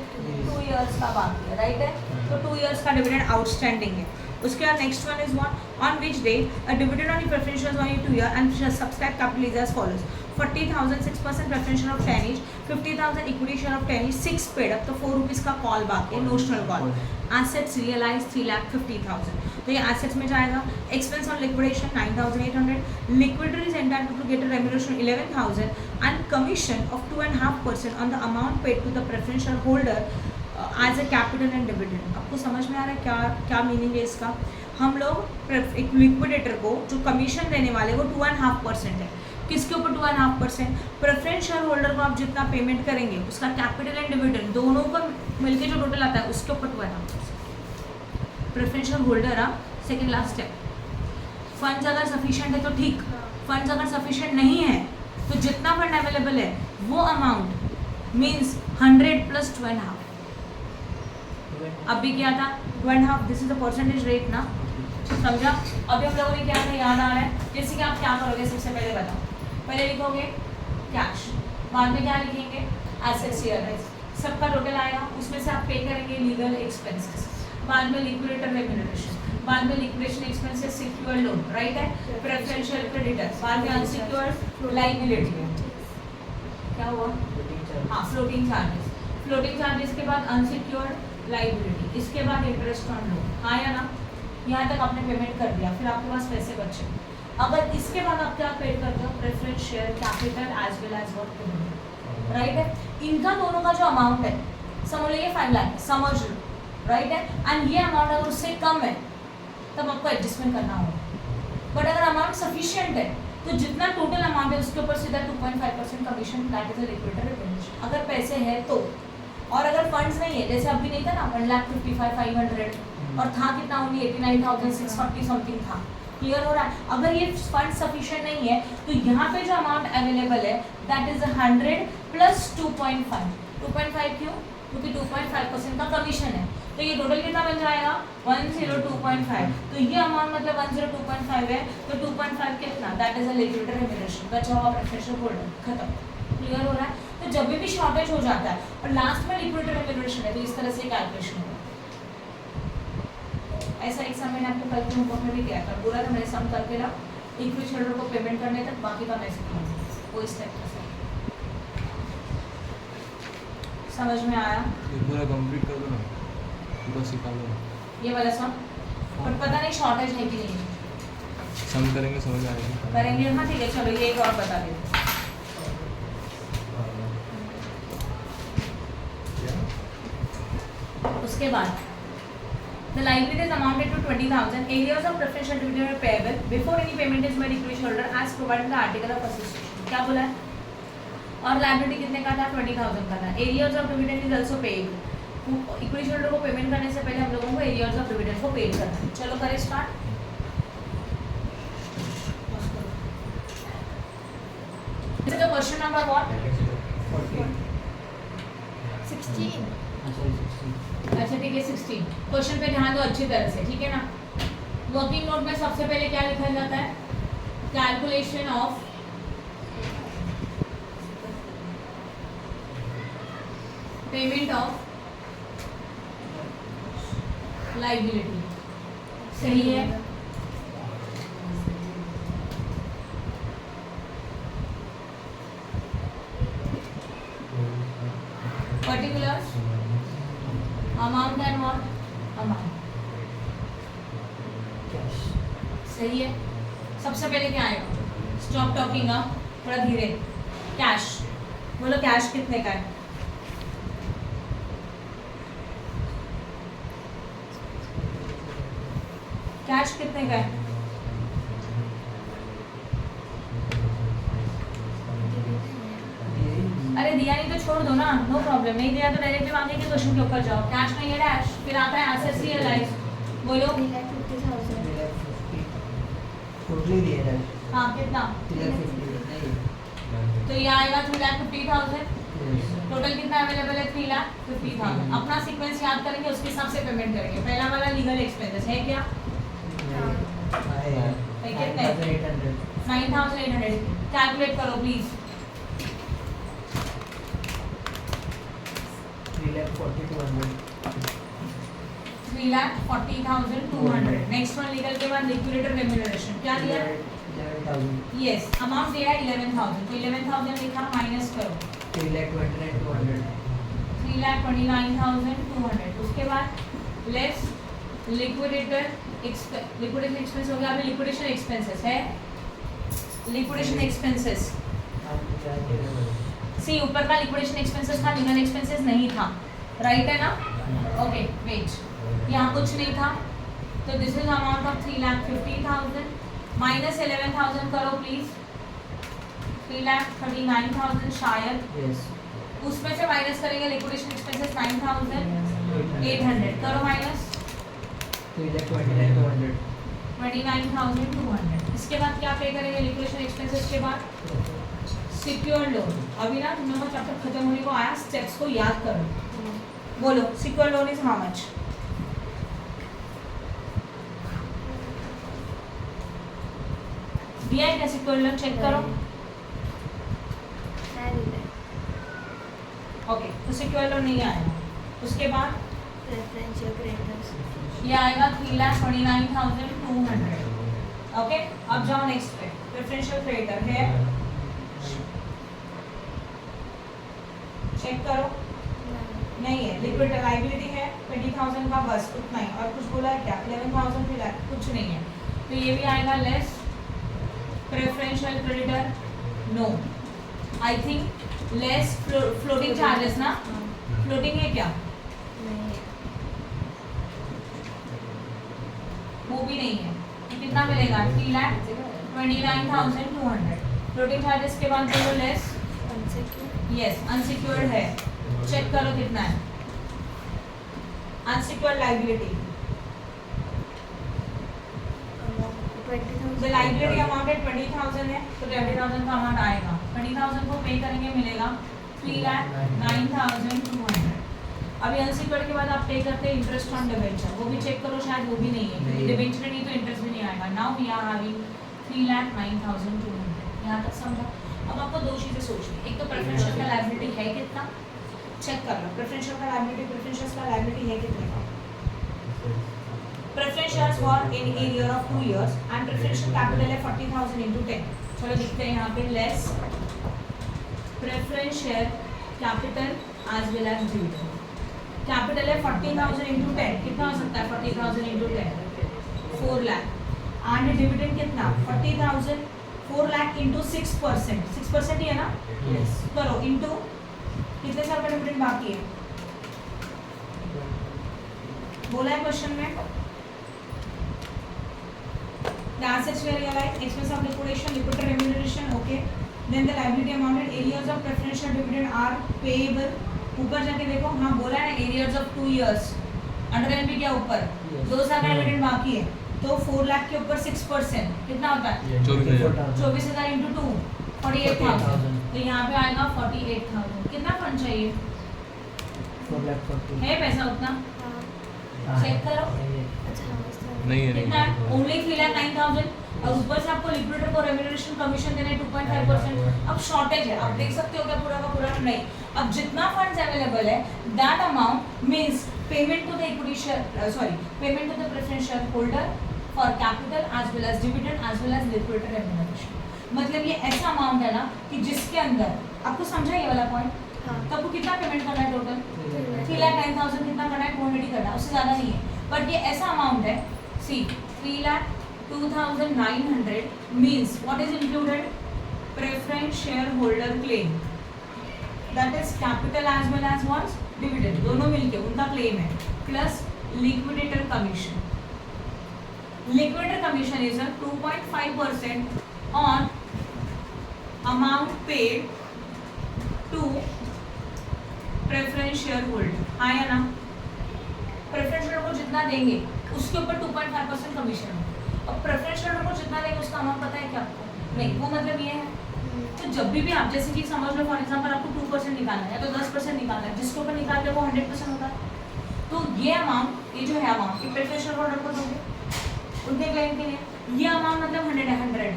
2 ईयर्स का बाकी है, राइट है। तो 2 ईयर्स का डिविडेंड आउटस्टैंडिंग है। उसके बाद next one is what? On which date a dividend on preferential on 2 year and subscribe capital is as follows: 40,000 6% preferential of 10 each, 50,000 equity share of 10 each, 6 paid up, तो 4 rupees का call बाकी है, notional call. Assets realise 3,50,000, तो ये assets में जाएगा। Expense on liquidation 9,800, liquidator is entitled to get a remuneration 11,000 and commission of 2.5% on the amount paid to the preferential holder as a capital and dividend. आपको समझ में आ रहा है क्या क्या मीनिंग है इसका? हम लोग एक लिक्विडेटर को जो कमीशन देने वाले वो 2.5% है। किसके ऊपर 2.5%? प्रेफरेंस शेयर होल्डर को आप जितना पेमेंट करेंगे उसका कैपिटल एंड डिविडेंड दोनों का मिलके जो टोटल आता है उसके ऊपर 2.5%। प्रेफरेंस शेयर होल्डर आप सेकेंड लास्ट स्टेप। फंड्स अगर सफिशिएंट है तो ठीक, फंड्स अगर सफिशिएंट नहीं है तो जितना फंड अवेलेबल है वो अमाउंट मीन्स 100 + 2.5। अब भी क्या था? 2.5, this is the percentage rate ना, समझा? अभी हम लोगों ने क्या था याद आ रहा है? जैसे कि आप क्या करोगे, सबसे पहले बताओ। पहले लिखोगे कैश, बाद में क्या लिखेंगे? एसेट्स रियलाइज, सबका टोटल आएगा, उसमें से आप पे करेंगे लीगल एक्सपेंसेस, बाद में लिक्विडेटर रेम्यूनरेशन, बाद में liquidation expenses, secured loan, right है, प्रेफरेंशियल क्रेडिटर, बाद में अनसिक्योर्ड लायबिलिटी। क्या हुआ? हाँ, फ्लोटिंग चार्जेस, फ्लोटिंग चार्जेस के बाद अनसिक्योर्ड लायबिलिटी, इसके बाद इंटरेस्ट ऑन लोन। हाँ या ना? यहाँ तक आपने पेमेंट कर दिया, फिर आपके पास पैसे बचे। अगर इसके बाद आप क्या पेड करते हो? Preference share capital as well as work payment, right है। इनका दोनों का जो अमाउंट है समझ लो ये 5 लाख है, समझ लो, राइट है। एंड ये अमाउंट अगर उससे कम है तब आपको एडजस्टमेंट करना होगा। बट अगर अमाउंट सफिशिएंट है तो जितना टोटल अमाउंट है उसके ऊपर सीधा 2.5% commission, that is a liquidator remuneration, अगर पैसे है तो। और अगर फंड्स नहीं है, जैसे अभी नहीं था ना 1,55,500 और था कितना? ओनली 89,640 समथिंग था। क्लियर हो रहा है? अगर ये फंड सफिशिएंट नहीं है तो यहाँ पे जो अमाउंट अवेलेबल है दैट इज 100 + 2.5। 2.5 क्यों? क्योंकि 2.5% का कमीशन है, तो ये टोटल कितना बन जाएगा? 102.5। तो ये अमाउंट मतलब 102.5 है, तो 2.5 कितना? That is a liquidator remuneration, बचा हुआ प्रेफरेंशियल होल्डर, खत्म। क्लियर हो रहा है? तो जब भी शॉर्टेज हो जाता है और लास्ट में लिक्विडेटर रेम्यूनरेशन है तो इस तरह से कैलकुलेशन होगा। ऐसा एक समय मैंने आपको कल के होमवर्क में भी किया था, बोला था मैंने सम करके ला इक्विटी शेयर को पेमेंट करने तक, बाकी का मैं सिखाऊंगा वो इस टाइप का। समझ में आया? ये पूरा कंप्लीट कर दो ना, पूरा सिखा दो ना। ये वाला सम, बट पता नहीं शॉर्टेज है कि नहीं। सम करेंगे समझ में आएगा। करेंगे, हाँ ठीक है, चलो ये एक और बता देते। उसके बाद the liabilities amounted to 20,000. Areas of preferential dividend are payable before any payment is made equity shareholder as provided in the article of association. क्या बोला है? और liability कितने का था? 20,000 का था. Areas of dividend is also payable. Equity shareholder को पेमेंट करने से पहले हम लोगों को एरियाज ऑफ डिविडेंड को पेड करना है. चलो करें start. This is the question number what? 14. 16. अच्छा ठीक है 16. क्वेश्चन पे ध्यान दो अच्छी तरह से, ठीक है ना. वर्किंग नोट में सबसे पहले क्या लिखा जाता है? Calculation of payment of liability. सही है. Particulars amount and what? Amount. Cash. सही है. सबसे पहले क्या आएगा? स्टॉप टॉकिंग अप, थोड़ा धीरे. कैश. बोलो कैश कितने का है? कैश कितने का है? अरे दिया नहीं तो छोड़ दो ना, नो प्रॉब्लम. नहीं दिया तो डायरेक्टली आगे के क्वेश्चन के ऊपर जाओ. कैश में ये डैश, फिर आता है एसेट्स रियलाइज. बोलो. 3,50,000. 350. टोटली दिए है. हाँ कितना? 350 नहीं. तो ये आएगा 3,50,000. Yes. टोटल कितना अवेलेबल है? 3,50,000. अपना सीक्वेंस याद करेंगे, उसके हिसाब से पेमेंट करेंगे. पहला वाला लीगल एक्सपेंसेस है क्या? है यार. 9,800. 9,800. कैलकुलेट करो प्लीज. 3,40,200. 3,40,200. नेक्स्ट वन लीगल के बाद लिक्विडेटर रेम्यूनरेशन क्या दिया? 11,000. यस. अमाउंट दिया है 11,000. तो 11,000 लिखा, माइनस करो. 3,29,200. 3,29,200. उसके बाद लेस लिक्विडेटर लिक्विडेशन एक्सपेंस हो गया. अभी लिक्विडेशन एक्सपेंसेस है. लिक्विडेशन एक्सपेंसेस सी ऊपर का लिक्विडेशन एक्सपेंसेस था, लीगल एक्सपेंसेस नहीं था. राइट है ना? Okay wait. यहाँ कुछ नहीं था, तो this is amount of 3,50,000 minus 11,000 करो प्लीज. 3,39,000 शायद. Yes. उसमें से माइनस करेंगे लिक्विडेशन एक्सपेंसेस 9,800 करो माइनस. 3,29,200. 29,200. इसके बाद क्या पे करेंगे लिक्विडेशन एक्सपेंसेस के बाद? Secured loan. अभी ना तुम लोगों का चैप्टर खत्म होने को आया, स्टेप्स को याद करो. बोलो secured loan is how much? दिया है क्या सिक्योर्ड लोन? चेक करो. ओके तो सिक्योर्ड लोन नहीं आएगा. उसके बाद Preferential creditors. ये आएगा 3,29,200. ओके अब जाओ नेक्स्ट पे. प्रेफरेंशियल क्रेडिटर है, चेक करो. नहीं है. लिक्विड लायबिलिटी है 20,000 का, बस उतना ही. और कुछ बोला है क्या? 11,000 फिर कुछ नहीं है. तो ये भी आएगा less. Preferential creditor no. I think less floating charges ना. फ्लोटिंग है क्या? वो भी नहीं है. कितना मिलेगा? 3,29,200. फ्लोटिंग चार्जेस के बाद बोलो लेस. यस अनसिक्योर्ड है. चेक करो कितना है unsecured liability. The liability amount है 20,000 है, तो 20,000 का अमाउंट आएगा. 20,000 को पे करेंगे, मिलेगा 3,09,200. अभी अनसिक्योर्ड के बाद आप पे करते हैं इंटरेस्ट ऑन डिबेंचर. वो भी चेक करो, शायद वो भी नहीं है. डिबेंचर नहीं तो इंटरेस्ट भी नहीं आएगा. Now we are having 3,09,200. यहाँ तक समझा? अब आपको दो चीज़ें सोचनी. एक तो प्रेफरेंशियल का लायबिलिटी है कितना, चेक कर लो. प्रेफरेंशियल का लायबिलिटी है कितने का? Preferentials for in arrear of 2 years and preferential capital है 40,000 into 10. चलो लिखते हैं यहाँ पे less preferential capital as well as dividend. Capital है 40,000 into 10. कितना हो सकता है 40,000 into 10? 4 लाख. एंड डिविडेंड कितना? 40,000 4 लाख into 6%. 6% ही है ना? Yes. करो into कितने साल का डिविडेंड बाकी है? बोला है क्वेश्चन में, the assets were realized, expense of liquidation, liquidator remuneration, okay. Then the liability amounted, areas of preferential dividend are payable. ऊपर जाके देखो, हाँ बोला है areas of 2 years. अंडरलाइन भी क्या ऊपर 2 साल का डिविडेंड बाकी है, तो 4 लाख के ऊपर 6% कितना होता है 24,000 इंटू 2 48,000. तो यहाँ पे आएगा 48,000. कितना फंड चाहिए 4 लाख है पैसा उतना हाँ चेक करो अच्छा हाँ इस तरह नहीं है कितना नहीं है ओनली 3,09,000 और ऊपर से आपको लिक्विडेटर को रेम्यूनरेशन कमीशन देना है 2.5%. अब शॉर्टेज है, आप देख सकते हो क्या पूरा का पूरा नहीं. अब जितना फंड्स अवेलेबल है that amount means payment to the equity share payment to the preference share holder for capital as well as dividend as well as liquidator remuneration. मतलब ये ऐसा अमाउंट है ना कि जिसके अंदर आपको समझा ये वाला पॉइंट. हाँ तो आपको कितना पेमेंट करना है टोटल 3,09,000 कितना करना है 280 करना है, उससे ज़्यादा नहीं है. बट ये ऐसा अमाउंट है सी 3,02,900 means what is included preference share holder claim that is capital as well as what dividend दोनों मिलके उनका क्लेम है plus liquidator commission. Liquidator commission is a 2.5% on amount paid to preference share holder. हाँ या ना, preference share को जितना देंगे उसके ऊपर 2.5% कमीशन है. अब प्रेफरेंस शेयर को जितना देंगे उसका अमाउंट पता है क्या आपको? नहीं. वो मतलब ये है तो जब भी आप जैसे कि समझ लो फॉर एग्जांपल आपको 2% निकालना है या तो 10% निकालना है, जिसके ऊपर निकालते वो 100% होता है. तो ये अमाउंट ये जो है अमाउंट ये प्रेफरेंस शेयर होल्डर को दोगे उनके क्लेम के लिए. ये अमाउंट मतलब 100 है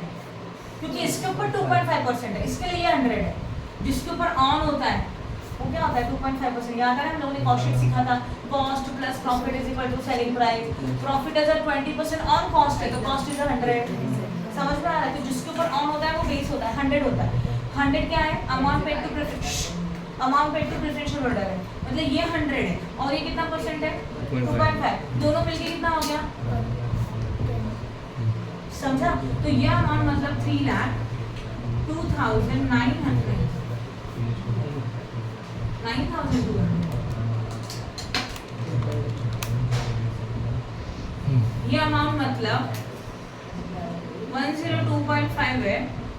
क्योंकि इसके ऊपर 2.5% है, इसके लिए 100 है. जिसके ऊपर ऑन होता है वो क्या होता है 2.5%. याद है हम लोगों ने कॉस्ट शीट सीखा था cost plus profit is equal to selling price. Profit is 20% on cost है तो कॉस्ट इज 100. समझ में आ रहा है. तो जिसके ऊपर ऑन होता है वो बेस होता है 100 होता है. 100 क्या है amount paid to preferential holder है मतलब ये 100 है और ये कितना परसेंट है 2.5. दोनों मिलके कितना हो गया समझा. तो ये अमाउंट मतलब 3,02,900 9,200. ये अमाउंट मतलब 102.5 है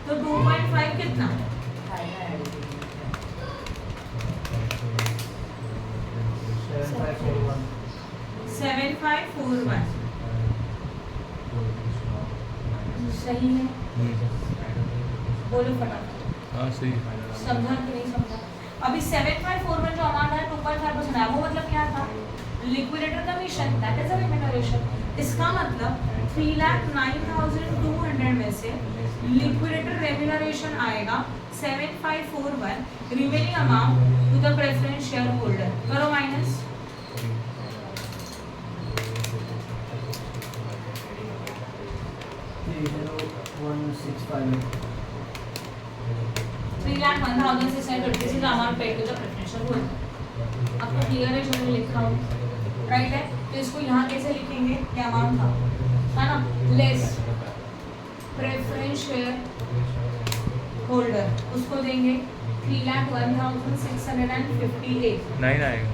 तो 2.5 कितना 7541. सही है बोलो फटाफट. हाँ सही समझा कि नहीं समझा. अभी 7541 जो अमाउंट है 2.5% है वो मतलब क्या था liquidator commission that is a remuneration. इसका मतलब 3,09,200 में से लिक्विडेटर रेम्यूनरेशन आएगा 7541 remaining amount to the preference share holder. करो minus. Amount paid to the preference share holder. आपको क्लियर है जो मैंने लिखा हूँ राइट है. तो इसको यहाँ कैसे लिखेंगे क्या अमाउंट था है ना लेस प्रेफरेंस शेयर होल्डर उसको देंगे 3,01,658. 9 आएगा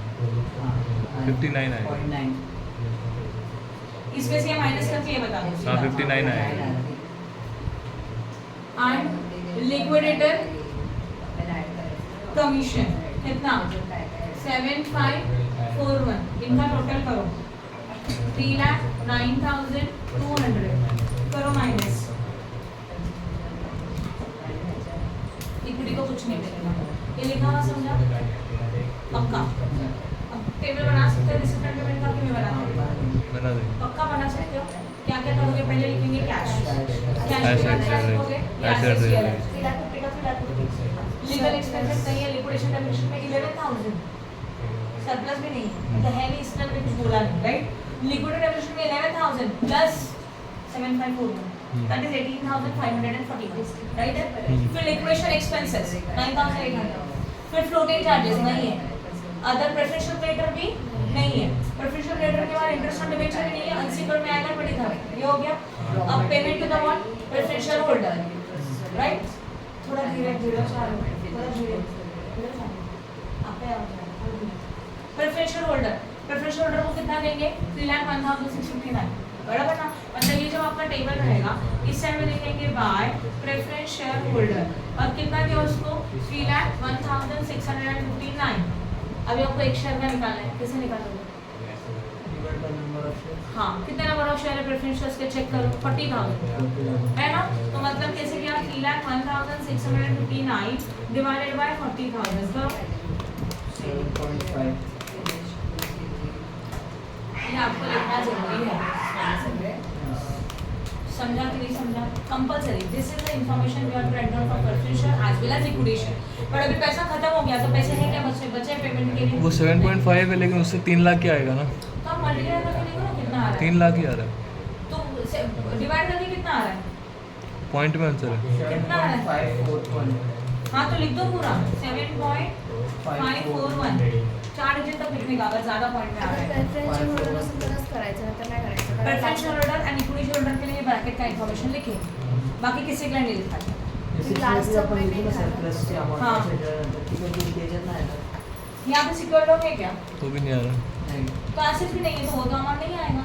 59 आएगा. इसमें से ये माइनस करके ये बता दो. हाँ 59 आएगा. एंड लिक्विडेटर कमीशन कितना 7541. इनका टोटल करो 3,09,200 करो माइनस. इक्विटी को कुछ नहीं मिलेगा. ये लिखा हुआ समझा पक्का. अब टेबल बना सकते हैं डिसिप्लिन पेमेंट का कि नहीं बना बना देंगे. पक्का बना सकते हो. क्या क्या करोगे पहले लिखेंगे कैश लीगल एक्सपेंसेस नहीं है. लिक्विडेशन कमीशन में 11,000 सरप्लस भी नहीं है तो है नहीं इसलिए मैंने कुछ बोला नहीं राइट. लिक्विडेशन कमीशन में 11,000 प्लस 7,541 दैट इज 18,545 राइट है. फिर लिक्विडेशन एक्सपेंसेस 9,800. फिर फ्लोटिंग चार्जेस नहीं है. अदर प्रेफरेंशियल क्रेडिटर भी नहीं है. प्रेफरेंशियल क्रेडिटर के बाद इंटरेस्ट ऑन डिबेंचर भी नहीं है. अनसिक्योर्ड में आएगा 20,000. ये हो गया. अब payment to the what preferential holder right. थोड़ा धीरे धीरे चलो थोड़ा धीरे आप पे आओ. प्रेफरेंशियल होल्डर प्रेफरेंस होल्डर को कितना देंगे 3,01,659, बराबर ना। मतलब ये जब आपका टेबल रहेगा इस साइड में लिखेंगे बाय प्रेफरेंस शेयर होल्डर और कितना दिया उसको 3,01,659। अभी आपको एक शेयर का निकालना है, कैसे निकालोगे? Divide by number of share. हाँ, कितने नंबर ऑफ शेयर है प्रेफरेंस शेयर्स के, चेक करो 40,000 है ना। तो मतलब कैसे किया 3,01,659 डिवाइडेड बाय 40,000 करो। 7.5। ये आपको लिखना जरूरी है, समझा कि नहीं समझा? Compulsory, this is the information we have to enter for preference share as well as liquidation. पर अभी पैसा खत्म हो गया तो पैसे हैं क्या बचे पेमेंट के लिए? वो 7.5 है लेकिन उससे 3 लाख की आएगा ना, तो आप मल्टीप्लाई करके देखो ना कितना आ रहा है। 3 लाख ही आ रहा है, तो डिवाइड करके कितना आ रहा है? पॉइंट में आंसर है। कितना है? 7.541। हाँ तो लिख दो पूरा 7.541, 4 डिजिट तक लिखने का अगर ज्यादा पॉइंट में आ रहा है। प्रेफरेन्शियल होल्डर असं करायचं नाही तर नाही करायचं preference holder and equity holder के लिए ब्रैकेट का इंफॉर्मेशन लिखें, बाकी किसी के लिए नहीं लिखा है। जैसे लास्ट इसमें भी आपण सबमिट लिहितो ना नाही सरप्लस ची हाँ। अमाउंट त्याच्यानंतर ती कधी त्याच्यात नाही ना. यहाँ पे सिक्योर लोग है क्या? तो भी नहीं आ रहा। नाही. तो एसेट्स भी नहीं है तो वो तो अमाउंट नहीं आएगा।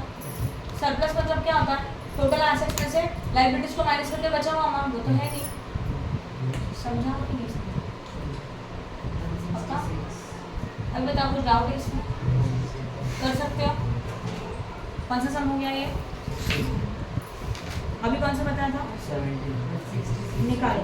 सरप्लस मतलब क्या होता है? टोटल एसेट्स में से लायबिलिटीज को माइनस करके बचा हुआ अमाउंट, वो तो है नहीं। समझा कि नहीं समझा? पक्का? अब बताओ कुछ डाउट है इसमें? कर सकते हो? कौन सा सम हो गया ये? अभी कौन सा बताया था? 70. निकालो।